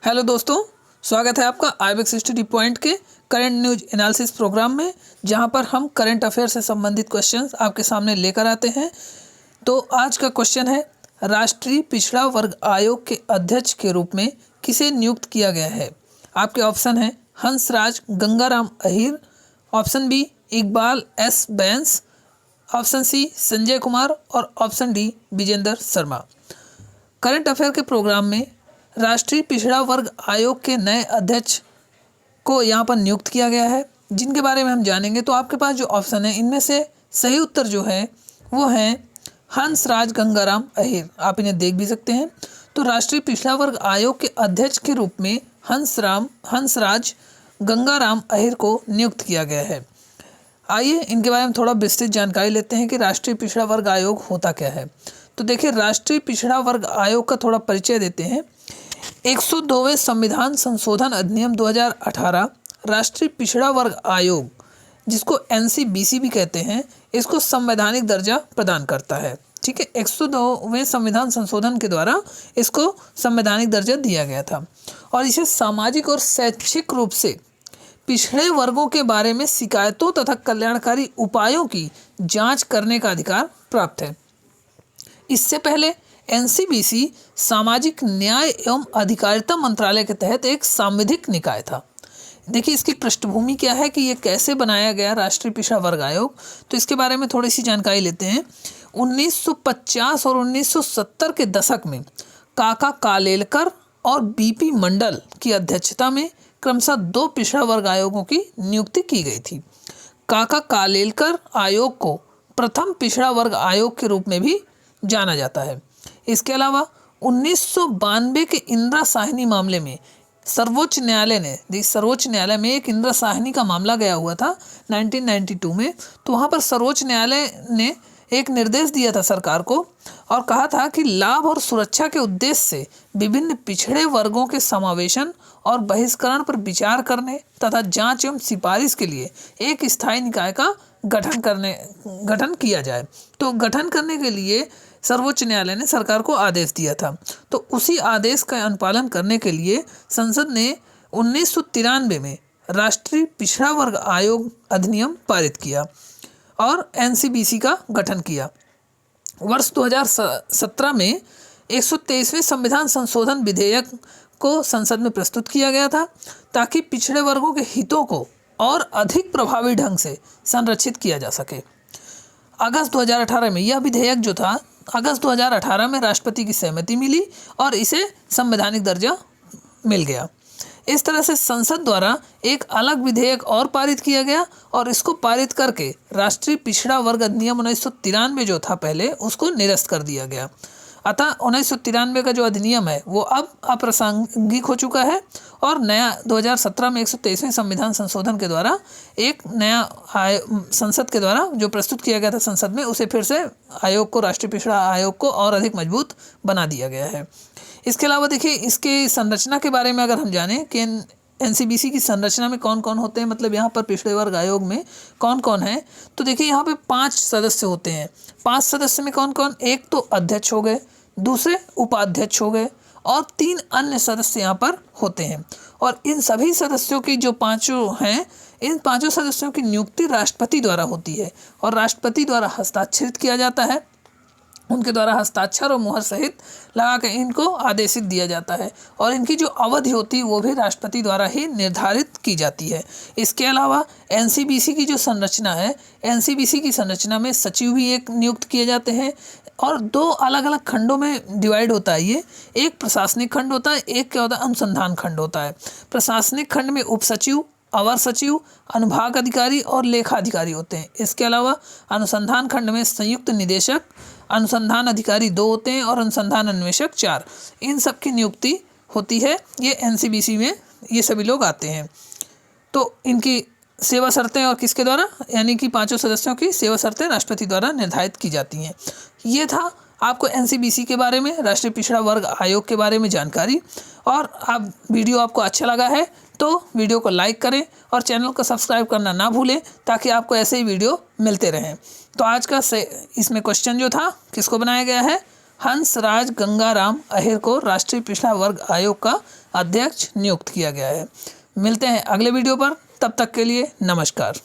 Hello दोस्तों, स्वागत है आपका आईबीएक्स स्टडी पॉइंट के करंट न्यूज एनालिसिस प्रोग्राम में, जहां पर हम करंट अफेयर से संबंधित क्वेश्चंस आपके सामने लेकर आते हैं। तो आज का क्वेश्चन है, राष्ट्रीय पिछड़ा वर्ग आयोग के अध्यक्ष के रूप में किसे नियुक्त किया गया है। आपके ऑप्शन है Hansraj Gangaram Ahir, option B Iqbal S Bains, option C Sanjay Kumar और option D Vijender Sharma. Current affair के प्रोग्राम में राष्ट्रीय पिछड़ा वर्ग आयोग के नए अध्यक्ष को यहाँ पर नियुक्त किया गया है, जिनके बारे में हम जानेंगे। तो आपके पास जो ऑप्शन है, इनमें से सही उत्तर जो है वो है हंसराज गंगाराम अहीर। आप इन्हें देख भी सकते हैं। तो राष्ट्रीय पिछड़ा वर्ग आयोग के अध्यक्ष के रूप में हंसराज गंगाराम अहीर को नियुक्त किया गया है। आइए इनके बारे में थोड़ा विस्तृत जानकारी लेते हैं कि राष्ट्रीय पिछड़ा वर्ग आयोग होता क्या है। तो देखिए, राष्ट्रीय पिछड़ा वर्ग आयोग का थोड़ा परिचय देते हैं। 102वें संविधान संशोधन अधिनियम 2018 राष्ट्रीय पिछड़ा वर्ग आयोग, जिसको एनसीबीसी भी कहते हैं, इसको संवैधानिक दर्जा प्रदान करता है। ठीक है, 102वें संविधान संशोधन के द्वारा इसको संवैधानिक दर्जा दिया गया था और इसे सामाजिक और शैक्षिक रूप से पिछड़े वर्गों के बारे में शिकायतों तथा कल्याणकारी उपायों की जांच करने का अधिकार प्राप्त है। इससे पहले एनसीबीसी सामाजिक न्याय एवं अधिकारिता मंत्रालय के तहत एक सांविधिक निकाय था। देखिए, इसकी पृष्ठभूमि क्या है कि ये कैसे बनाया गया राष्ट्रीय पिछड़ा वर्ग आयोग, तो इसके बारे में थोड़ी सी जानकारी लेते हैं। 1950 और 1970 के दशक में काका कालेलकर और बीपी मंडल की अध्यक्षता में क्रमशः 2 पिछड़ा वर्ग आयोगों की नियुक्ति की गई थी। काका कालेलकर आयोग को प्रथम पिछड़ा वर्ग आयोग के रूप में भी जाना जाता है। इसके अलावा 1992 के इंदिरा साहनी मामले में सर्वोच्च न्यायालय में एक इंदिरा साहनी का मामला गया हुआ था 1992 में। तो वहाँ पर सर्वोच्च न्यायालय ने एक निर्देश दिया था सरकार को और कहा था कि लाभ और सुरक्षा के उद्देश्य से विभिन्न पिछड़े वर्गों के समावेशन और बहिष्करण पर विचार करने तथा जांच एवं सिफारिश के लिए एक स्थायी निकाय का गठन किया जाए। तो गठन करने के लिए सर्वोच्च न्यायालय ने सरकार को आदेश दिया था। तो उसी आदेश का अनुपालन करने के लिए संसद ने 1993 में राष्ट्रीय पिछड़ा वर्ग आयोग अधिनियम पारित किया और एनसीबीसी का गठन किया। वर्ष 2017 में 123वें संविधान संशोधन विधेयक को संसद में प्रस्तुत किया गया था, ताकि पिछड़े वर्गों के हितों को और अधिक प्रभावी ढंग से संरक्षित किया जा सके। अगस्त 2018 में यह विधेयक जो था, अगस्त 2018 में राष्ट्रपति की सहमति मिली और इसे संवैधानिक दर्जा मिल गया। इस तरह से संसद द्वारा एक अलग विधेयक और पारित किया गया और इसको पारित करके राष्ट्रीय पिछड़ा वर्ग अधिनियम 1993 जो था पहले, उसको निरस्त कर दिया गया। अतः 1993 का जो अधिनियम है वो अब अप्रासंगिक हो चुका है और नया 2017 में 123वें संविधान संशोधन के द्वारा एक नया संसद के द्वारा जो प्रस्तुत किया गया था संसद में, उसे फिर से आयोग को, राष्ट्रीय पिछड़ा आयोग को और अधिक मजबूत बना दिया गया है। इसके अलावा देखिए, इसके संरचना के बारे में अगर हम जानें कि एनसीबीसी की संरचना में कौन कौन होते हैं, मतलब यहाँ पर पिछड़े वर्ग आयोग में कौन कौन है, तो देखिए यहाँ पे 5 सदस्य होते हैं। 5 सदस्य में कौन कौन, एक तो अध्यक्ष हो गए, दूसरे उपाध्यक्ष हो गए और 3 अन्य सदस्य यहाँ पर होते हैं। और इन सभी सदस्यों की जो 5 हैं, इन 5 सदस्यों की नियुक्ति राष्ट्रपति द्वारा होती है और राष्ट्रपति द्वारा हस्ताक्षरित किया जाता है। उनके द्वारा हस्ताक्षर और मुहर सहित लगा कर इनको आदेशित दिया जाता है और इनकी जो अवधि होती है वो भी राष्ट्रपति द्वारा ही निर्धारित की जाती है। इसके अलावा एनसीबीसी की जो संरचना है, एनसीबीसी की संरचना में सचिव भी एक नियुक्त किए जाते हैं और 2 अलग अलग खंडों में डिवाइड होता है ये। एक प्रशासनिक खंड होता है, एक क्या होता है, अनुसंधान खंड होता है। प्रशासनिक खंड में उप सचिव, अवर सचिव, अनुभाग अधिकारी और लेखा अधिकारी होते हैं। इसके अलावा अनुसंधान खंड में संयुक्त निदेशक, अनुसंधान अधिकारी 2 होते हैं और अनुसंधान अन्वेषक 4। इन सब की नियुक्ति होती है। ये एनसीबीसी में ये सभी लोग आते हैं। तो इनकी सेवा शर्तें और किसके द्वारा, यानी कि 5 सदस्यों की सेवा शर्तें राष्ट्रपति द्वारा निर्धारित की जाती हैं। ये था आपको एनसीबीसी के बारे में, राष्ट्रीय पिछड़ा वर्ग आयोग के बारे में जानकारी। और आप वीडियो आपको अच्छा लगा है तो वीडियो को लाइक करें और चैनल को सब्सक्राइब करना ना भूलें, ताकि आपको ऐसे ही वीडियो मिलते रहें। तो आज का इसमें क्वेश्चन जो था, किसको बनाया गया है, हंसराज गंगाराम अहीर को राष्ट्रीय पिछड़ा वर्ग आयोग का अध्यक्ष नियुक्त किया गया है। मिलते हैं अगले वीडियो पर, तब तक के लिए नमस्कार।